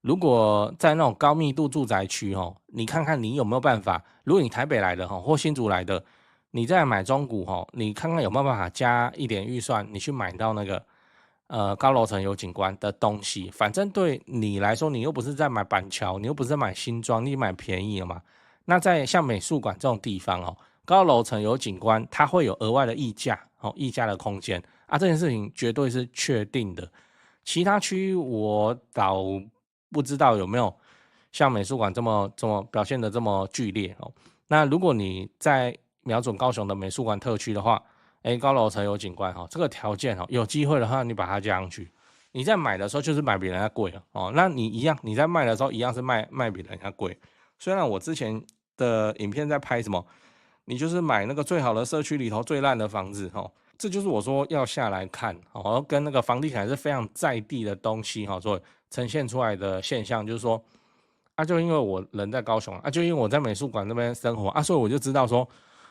如果在那种高密度住宅区哦，你看看你有没有办法，如果你台北来的哈或新竹来的，你再买中古哈，你看看有没有办法加一点预算，你去买到那个高楼层有景观的东西。反正对你来说，你又不是在买板桥，你又不是在买新庄，你买便宜了嘛。那在像美术馆这种地方哦，高楼层有景观，它会有额外的溢价哦，溢价的空间啊，这件事情绝对是确定的。其他区域我倒不知道有没有像美术馆这么表现的这么剧烈哦。那如果你在瞄准高雄的美术馆特区的话，高楼层有景观哈，这个条件哦，有机会的话你把它加上去，你在买的时候就是买比人家贵哦。那你一样，你在卖的时候一样是卖比人家贵。虽然我之前的影片在拍什么，你就是买那个最好的社区里头最烂的房子哦。这就是我说要下来看哦，跟那个房地产是非常在地的东西哈，所以呈现出来的现象就是说，啊，就因为我人在高雄啊，就因为我在美术馆那边生活啊，所以我就知道说，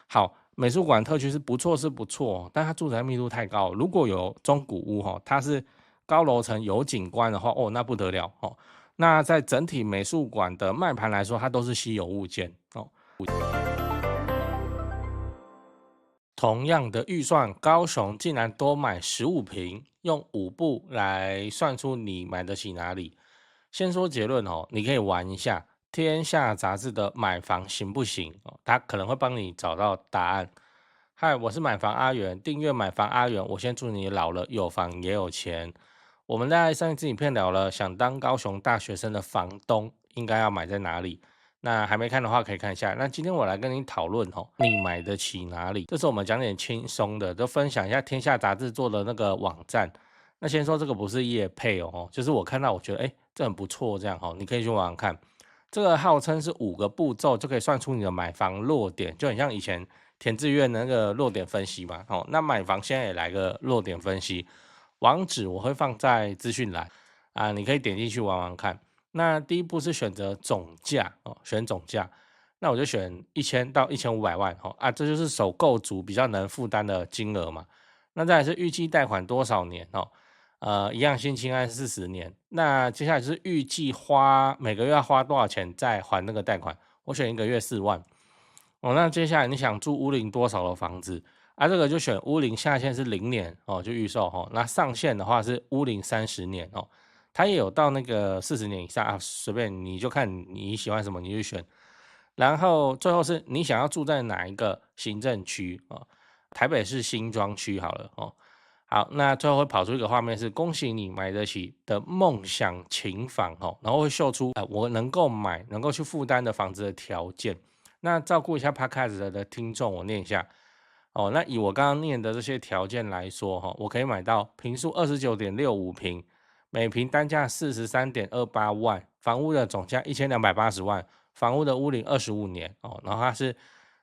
好，美术馆特区是不错是不错，但它住宅密度太高，如果有中古屋哈，它是高楼层有景观的话，哦，那不得了哦。那在整体美术馆的卖盘来说，它都是稀有物件哦。同样的预算，高雄竟然多买15坪，用5步来算出你买得起哪里。先说结论哦，你可以玩一下《天下》杂志的买房行不行哦，它可能会帮你找到答案。嗨，我是买房阿元，订阅买房阿元，我先祝你老了有房也有钱。我们在上一支影片聊了，想当高雄大学生的房东应该要买在哪里。那还没看的话，可以看一下。那今天我来跟你讨论哦，你买得起哪里？这次我们讲点轻松的，就分享一下《天下》杂志做的那个网站。那先说这个不是业配哦，就是我看到我觉得这很不错，这样哦，你可以去网上看。这个号称是5个步骤就可以算出你的买房落点，就很像以前填志愿那个落点分析嘛。哦，那买房现在也来个落点分析，网址我会放在资讯栏啊，你可以点进去玩玩看。那第一步是选择总价哦，选总价，那我就选1000到1500万哦啊，这就是首购族比较能负担的金额嘛。那再来是预计贷款多少年哦，一样新青安40年。那接下来就是预计每个月要花多少钱再还那个贷款，我选1个月4万哦。那接下来你想住屋龄多少的房子啊？这个就选屋龄下限是0年哦，就预售哦。那上限的话是屋龄30年哦。它也有到那个40年以上啊，随便你就看你喜欢什么你就选。然后最后是你想要住在哪一个行政区哦，台北市新庄区好了哦。好，那最后会跑出一个画面是恭喜你买得起的梦想情房哦，然后会秀出我能够买、能够去负担的房子的条件。那照顾一下 Podcast 的听众，我念一下哦。那以我刚刚念的这些条件来说哈，我可以买到坪数29.65平，每坪单价43.28万，房屋的总价1280万，房屋的屋龄25年哦，然后它是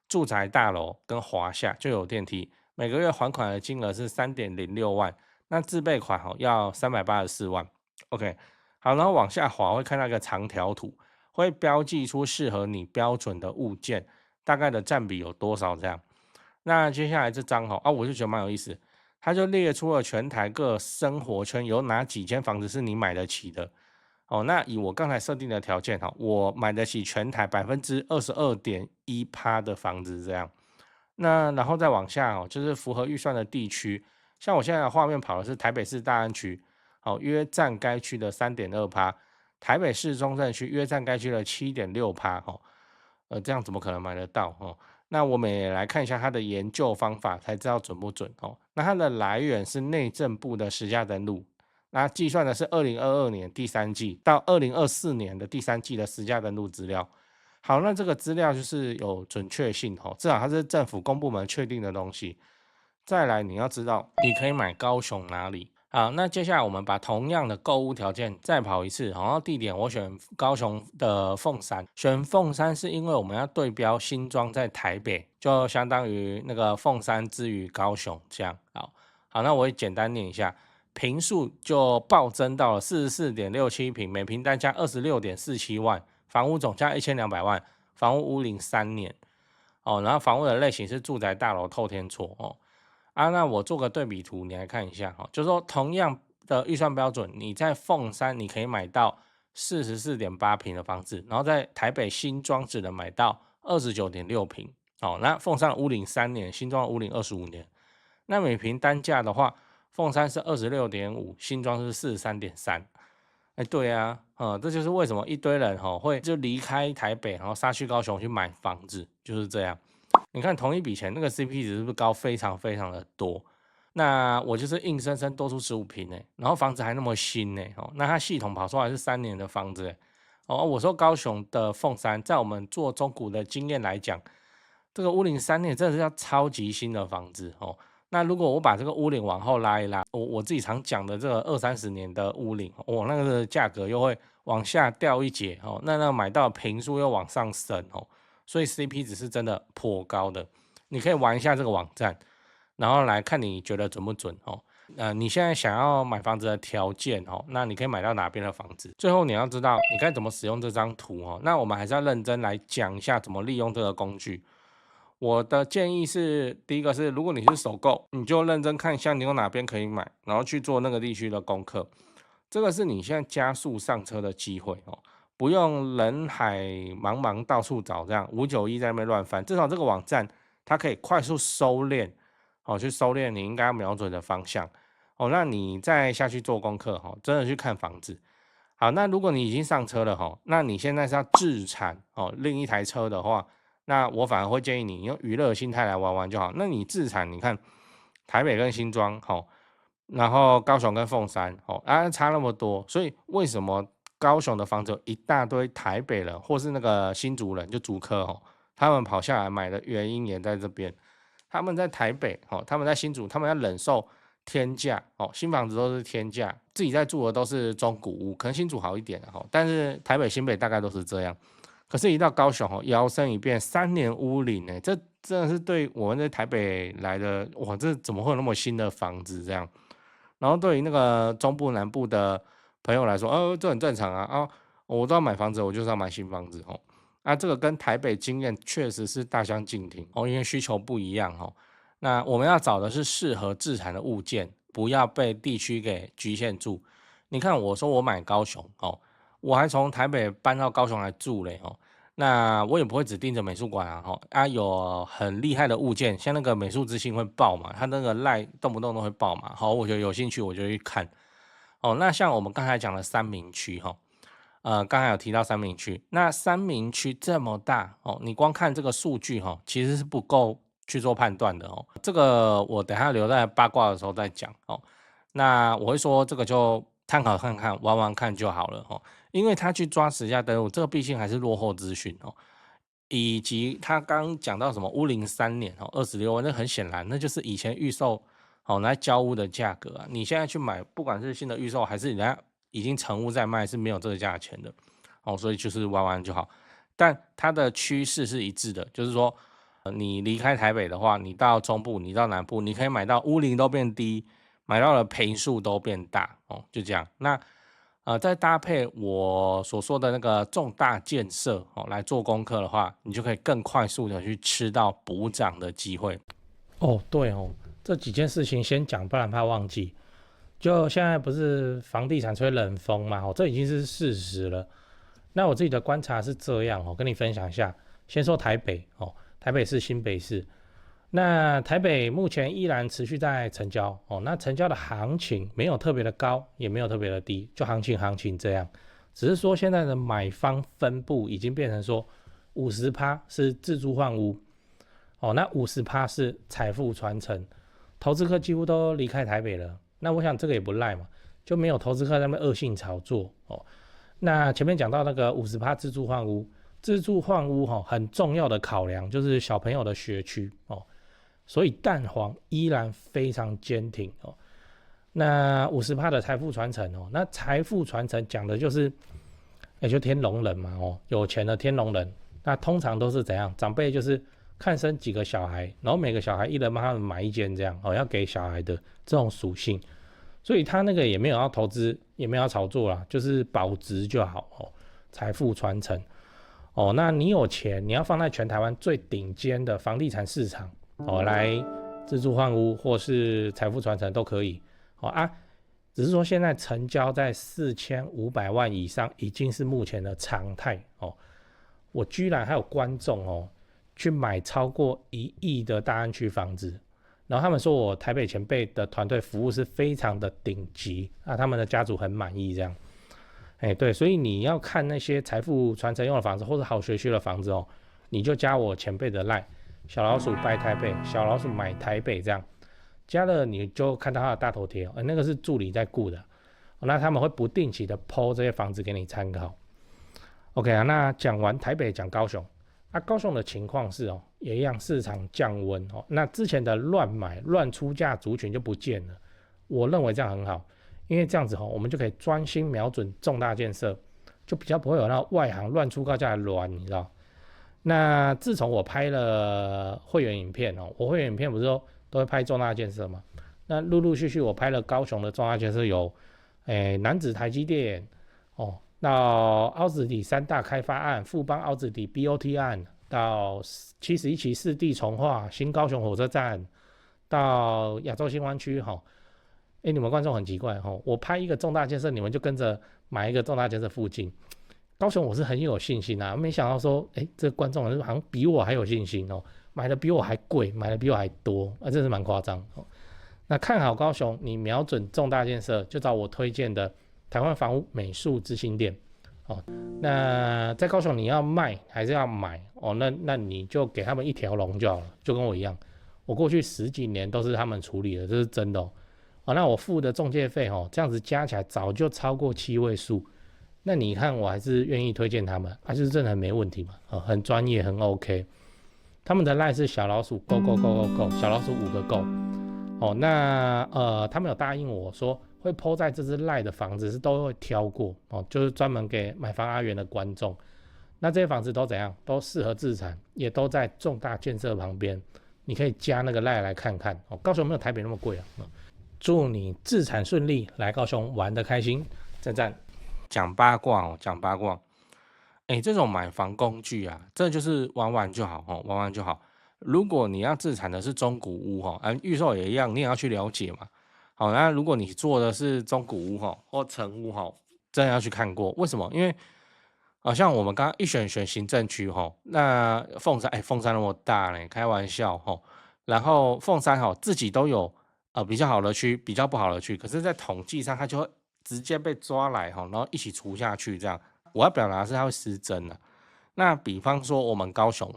住宅大楼跟华夏就有电梯。每个月还款的金额是3.06万，那自备款要384万。OK， 好，然后往下滑会看到一个长条图，会标记出适合你标准的物件，大概的占比有多少这样。那接下来这张我就觉得蛮有意思，它就列出了全台各生活圈有哪几间房子是你买得起的。哦，那以我刚才设定的条件我买得起全台22.1%的房子这样。那然后再往下就是符合预算的地区，像我现在的画面跑的是台北市大安区，约占该区的3.2%，台北市中正区约占该区的7.6%，这样怎么可能买得到那我们也来看一下它的研究方法，才知道准不准哦。那它的来源是内政部的实价登录，那计算的是2022年第三季到2024年的第三季的实价登录资料。好，那这个资料就是有准确性至少它是政府公部门确定的东西。再来，你要知道你可以买高雄哪里。好，那接下来我们把同样的购物条件再跑一次，然后地点我选高雄的凤山，选凤山是因为我们要对标新庄在台北，就相当于那个凤山之于高雄这样。好，那我会简单念一下，坪数就暴增到了44.67坪，每坪单价26.47万，房屋总价1200万，房屋屋龄3年然后房屋的类型是住宅大楼透天厝那我做个对比图，你来看一下就是说同样的预算标准，你在凤山你可以买到44.8坪的房子，然后在台北新庄只能买到29.6坪。那凤山屋龄3年，新庄屋龄25年。那每坪单价的话，凤山是26.5，新庄是43.3。对啊，这就是为什么一堆人会就离开台北，然后杀去高雄去买房子，就是这样。你看同一笔钱，那个 CP 值是不是高非常非常的多？那我就是硬生生多出15坪然后房子还那么新那它系统跑出来是3年的房子我说高雄的凤山，在我们做中古的经验来讲，这个屋龄3年真的是要超级新的房子那如果我把这个屋龄往后拉一拉，我自己常讲的这个20-30年的屋龄，那个价格又会往下掉一截那买到的坪数又往上升所以 CP 值是真的颇高的。你可以玩一下这个网站，然后来看你觉得准不准你现在想要买房子的条件那你可以买到哪边的房子？最后你要知道你该怎么使用这张图那我们还是要认真来讲一下怎么利用这个工具。我的建议是，第一个是，如果你是首购，你就认真看一下你有哪边可以买，然后去做那个地区的功课。这个是你现在加速上车的机会不用人海茫茫到处找，这样591在那边乱翻。至少这个网站它可以快速收敛去收敛你应该要瞄准的方向那你再下去做功课真的去看房子。好，那如果你已经上车了那你现在是要置产另一台车的话，那我反而会建议你用娱乐心态来玩玩就好。那你自产，你看台北跟新庄然后高雄跟凤山差那么多，所以为什么高雄的房子有一大堆台北人或是那个新竹人就竹科他们跑下来买的原因也在这边。他们在台北他们在新竹，他们要忍受天价新房子都是天价，自己在住的都是中古屋，可能新竹好一点但是台北新北大概都是这样。可是，一到高雄摇身一变3年屋龄这真的是对我们在台北来的哇，这怎么会有那么新的房子这样？然后对于那个中部南部的朋友来说，这很正常我都要买房子，我就是要买新房子这个跟台北经验确实是大相径庭因为需求不一样那我们要找的是适合置产的物件，不要被地区给局限住。你看，我说我买高雄我还从台北搬到高雄来住嘞那我也不会只盯着美术馆有很厉害的物件，像那个美术之星会爆嘛，它那个赖动不动都会爆嘛我觉得有兴趣我就去看那像我们刚才讲的三民区刚才有提到三民区，那三民区这么大你光看这个数据其实是不够去做判断的这个我等一下留在八卦的时候再讲那我会说这个就参考看看，玩玩看就好了因为他去抓实价登录，这个毕竟还是落后资讯以及他刚讲到什么屋龄3年26万，那很显然那就是以前预售来交屋的价格你现在去买，不管是新的预售还是人家已经成屋在卖，是没有这个价钱的所以就是玩玩就好。但它的趋势是一致的，就是说你离开台北的话，你到中部，你到南部，你可以买到屋龄都变低，买到的坪数都变大就这样。那再搭配我所说的那个重大建设来做功课的话，你就可以更快速的去吃到补涨的机会。对这几件事情先讲，不然怕忘记。就现在不是房地产吹冷风嘛这已经是事实了。那我自己的观察是这样跟你分享一下。先说台北台北市、新北市。那台北目前依然持续在成交那成交的行情没有特别的高，也没有特别的低，就行情这样。只是说现在的买方分布已经变成说 50% 是自住换屋那 50% 是财富传承，投资客几乎都离开台北了。那我想这个也不赖嘛，就没有投资客在那边恶性炒作那前面讲到那个 50% 自住换屋，自住换屋很重要的考量就是小朋友的学区所以蛋黄依然非常坚挺那 50% 的财富传承那财富传承讲的就是就天龙人嘛有钱的天龙人。那通常都是怎样？长辈就是看生几个小孩，然后每个小孩一人帮他们买一间这样要给小孩的这种属性。所以他那个也没有要投资，也没有要炒作啦，就是保值就好财富传承那你有钱，你要放在全台湾最顶尖的房地产市场来自住换屋或是财富传承都可以只是说现在成交在4500万以上，已经是目前的常态哦。我居然还有观众哦，去买超过1亿的大安区房子，然后他们说我台北前辈的团队服务是非常的顶级啊，他们的家族很满意这样。对，所以你要看那些财富传承用的房子或者好学区的房子哦，你就加我前辈的 line， 小老鼠拜台北，小老鼠买台北这样。加了你就看到他的大头贴，那个是助理在顾的，那他们会不定期的 po 这些房子给你参考。OK 啊，那讲完台北讲高雄，高雄的情况是也一样市场降温那之前的乱买乱出价族群就不见了，我认为这样很好，因为这样子我们就可以专心瞄准重大建设，就比较不会有那外行乱出高价的乱，你知道。那自从我拍了会员影片我会员影片不是都会拍重大建设嘛？那陆陆续续我拍了高雄的重大建设有，楠梓台积电到凹子底3大开发案、富邦凹子底 BOT 案，到71期4地重划、新高雄火车站，到亚洲新湾区你们观众很奇怪我拍一个重大建设，你们就跟着买一个重大建设附近。高雄我是很有信心没想到说，这个观众好像比我还有信心买的比我还贵，买的比我还多，真是蛮夸张那看好高雄，你瞄准重大建设，就找我推荐的台湾房屋美术之星店那在高雄你要卖还是要买那你就给他们一条龙就好了，就跟我一样，我过去10几年都是他们处理的，这是真的那我付的中介费这样子加起来早就超过7位数。那你看我还是愿意推荐他们，就是真的很没问题嘛，很专业，很 OK。他们的 line 是小老鼠 go go go go go， 小老鼠5个 go。那他们有答应我说会 po 在这支 line 的房子是都会挑过就是专门给买房阿元的观众。那这些房子都怎样？都适合自产，也都在重大建设旁边，你可以加那个 line 来看看高雄没有台北那么贵祝你自产顺利，来高雄玩得开心，赞赞。讲八卦讲八卦，这种买房工具啊，这就是玩玩就好玩玩就好。如果你要自产的是中古屋预售也一样，你也要去了解嘛。那如果你做的是中古屋或成屋真的要去看过。为什么？因为像我们刚刚一选行政区那凤山凤山那么大呢，开玩笑然后凤山自己都有比较好的区，比较不好的区，可是在统计上它就会直接被抓来然后一起除下去这样。我要表达的是它会失真那比方说我们高雄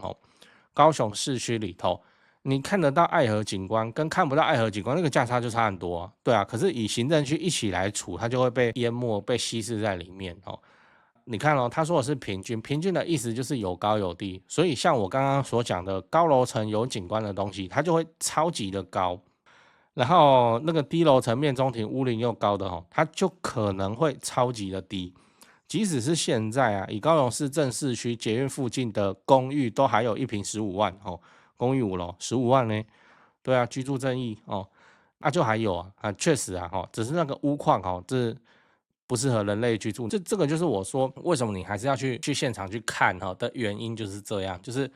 高雄市区里头，你看得到爱河景观跟看不到爱河景观，那个价差就差很多对啊。可是以行政区一起来除，它就会被淹没、被稀释在里面你看他说的是平均，平均的意思就是有高有低，所以像我刚刚所讲的高楼层有景观的东西，它就会超级的高。然后那个低楼层面中庭屋龄又高的它就可能会超级的低。即使是现在以高雄市正市区捷运附近的公寓都还有1坪15万公寓5楼15万呢。对啊，居住正义就还有确实只是那个屋况这不适合人类居住。这个就是我说为什么你还是要去现场去看的原因，就是这样，就是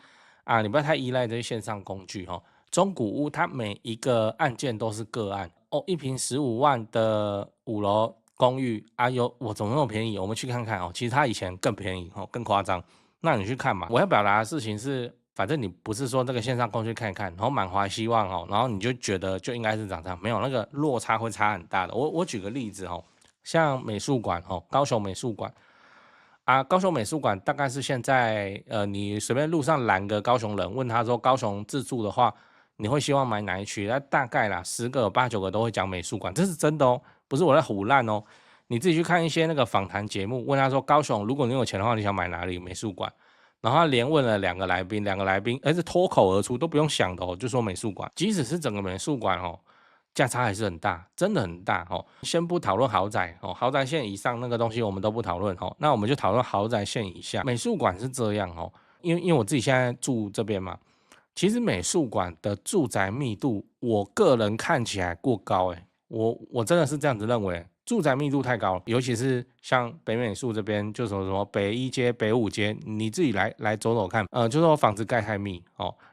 你不要太依赖这些线上工具中古屋它每一个案件都是个案1坪15万的5楼公寓我怎么那么便宜？我们去看看其实它以前更便宜更夸张。那你去看嘛。我要表达的事情是，反正你不是说这个线上工具看一看，然后满怀希望然后你就觉得就应该是长这样，没有，那个落差会差很大的。我举个例子像美术馆高雄美术馆高雄美术馆大概是现在你随便路上拦个高雄人，问他说高雄自住的话，你会希望买哪一区？那大概啦10个8、9个都会讲美术馆，这是真的不是我在唬烂你自己去看一些那个访谈节目，问他说高雄如果你有钱的话，你想买哪里美术馆？然后他连问了2个来宾，是脱口而出都不用想的就说美术馆。即使是整个美术馆价差还是很大，真的很大先不讨论豪宅豪宅线以上那个东西我们都不讨论那我们就讨论豪宅线以下。美术馆是这样因为我自己现在住这边嘛，其实美术馆的住宅密度，我个人看起来过高我真的是这样子认为，住宅密度太高了，尤其是像北美术这边，就什么北1街、北5街，你自己来走走看，就是说房子盖太密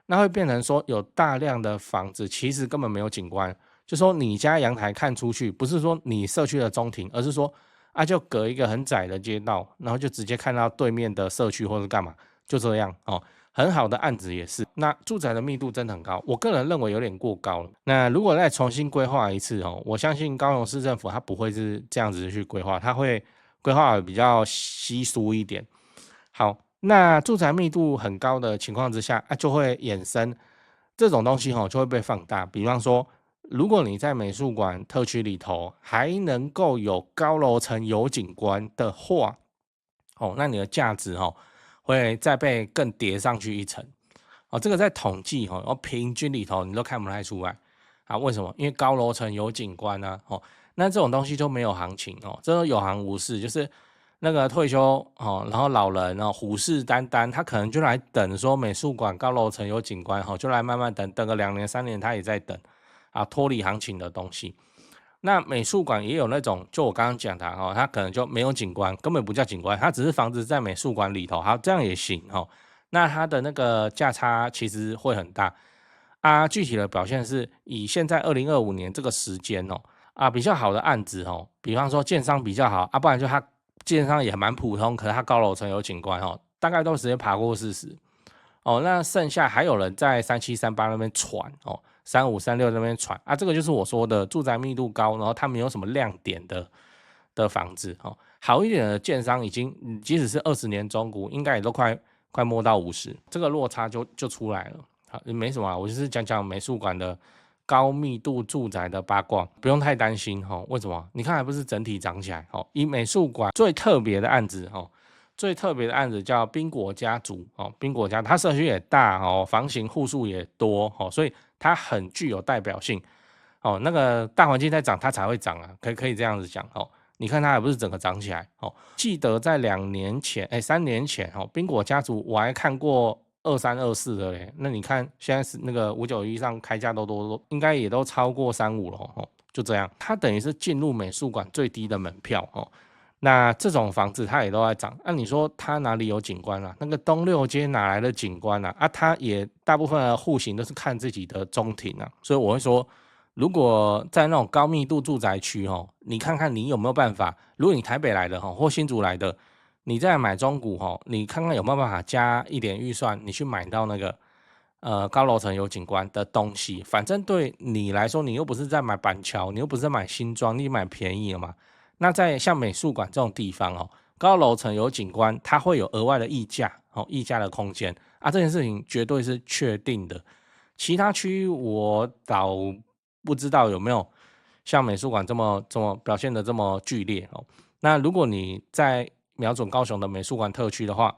那会变成说有大量的房子其实根本没有景观，就说你家阳台看出去，不是说你社区的中庭，而是说就隔一个很窄的街道，然后就直接看到对面的社区或者干嘛，就这样哦。很好的案子也是，那住宅的密度真的很高，我个人认为有点过高了。那如果再重新规划一次哦，我相信高雄市政府它不会是这样子去规划，它会规划的比较稀疏一点。好，那住宅密度很高的情况之下，就会衍生这种东西就会被放大。比方说，如果你在美术馆特区里头还能够有高楼层有景观的话，那你的价值会再被更叠上去一层。这个在统计然后平均里头你都看不太出来啊？为什么？因为高楼层有景观啊，那这种东西就没有行情这都有行无市，就是那个退休然后老人虎视眈眈，他可能就来等说美术馆高楼层有景观就来慢慢等个2年3年，他也在等脱离行情的东西。那美术馆也有那种，就我刚刚讲的它可能就没有景观，根本不叫景观，它只是房子在美术馆里头，好，这样也行那它的那个价差其实会很大具体的表现是以现在2025年这个时间比较好的案子比方说建商比较好不然就它建商也蛮普通，可是它高楼层有景观大概都直接爬过40那剩下还有人在37、38那边传35、36那边传这个就是我说的住宅密度高，然后它没有什么亮点的房子好一点的建商已经即使是20年中古，应该也都快摸到50，这个落差就出来了。好，没什么我就是讲美术馆的高密度住宅的八卦，不用太担心为什么？你看还不是整体涨起来以美术馆最特别的案子最特别的案子叫宾果家族宾果家它社区也大房型户数也多所以它很具有代表性那个大环境在涨，它才会涨可以这样子讲你看它还不是整个涨起来记得在3年前宾果家族我还看过23、24的嘞，那你看现在是那个591上开价都应该也都超过35了就这样，它等于是进入美术馆最低的门票那这种房子它也都在涨，你说它哪里有景观那个东六街哪来的景观它也大部分的户型都是看自己的中庭所以我会说，如果在那种高密度住宅区你看看你有没有办法，如果你台北来的或新竹来的，你再买中古你看看有没有办法加一点预算，你去买到那个高楼层有景观的东西。反正对你来说，你又不是在买板桥，你又不是在买新庄，你买便宜了嘛。那在像美术馆这种地方高楼层有景观，它会有额外的溢价溢价的空间这件事情绝对是确定的。其他区域我倒不知道有没有像美术馆这么表现的这么剧烈那如果你在瞄准高雄的美术馆特区的话，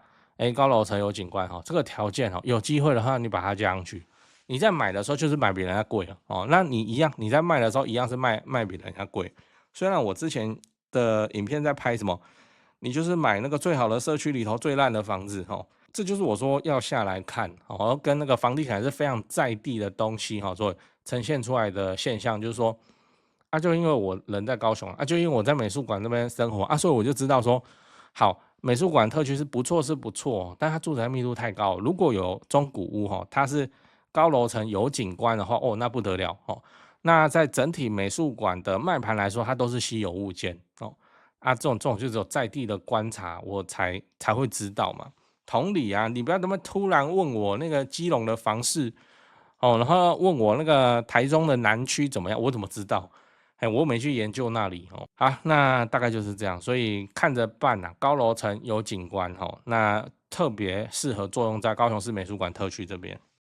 高楼层有景观这个条件有机会的话，你把它加上去，你在买的时候就是买比人家贵那你一样，你在卖的时候一样是卖比人家贵。虽然我之前的影片在拍什么，你就是买那个最好的社区里头最烂的房子这就是我说要下来看跟那个房地产是非常在地的东西所以呈现出来的现象，就是说就因为我人在高雄就因为我在美术馆那边生活所以我就知道说，好，美术馆特区是不错但它住宅密度太高，如果有中古屋它是高楼层有景观的话那不得了那在整体美术馆的卖盘来说，它都是稀有物件这种就只有在地的观察我才会知道嘛。同理你不要那么突然问我那个基隆的房市然后问我那个台中的南区怎么样，我怎么知道？我没去研究那里好，那大概就是这样，所以看着办高楼层有景观那特别适合作用在高雄市美术馆特区这边。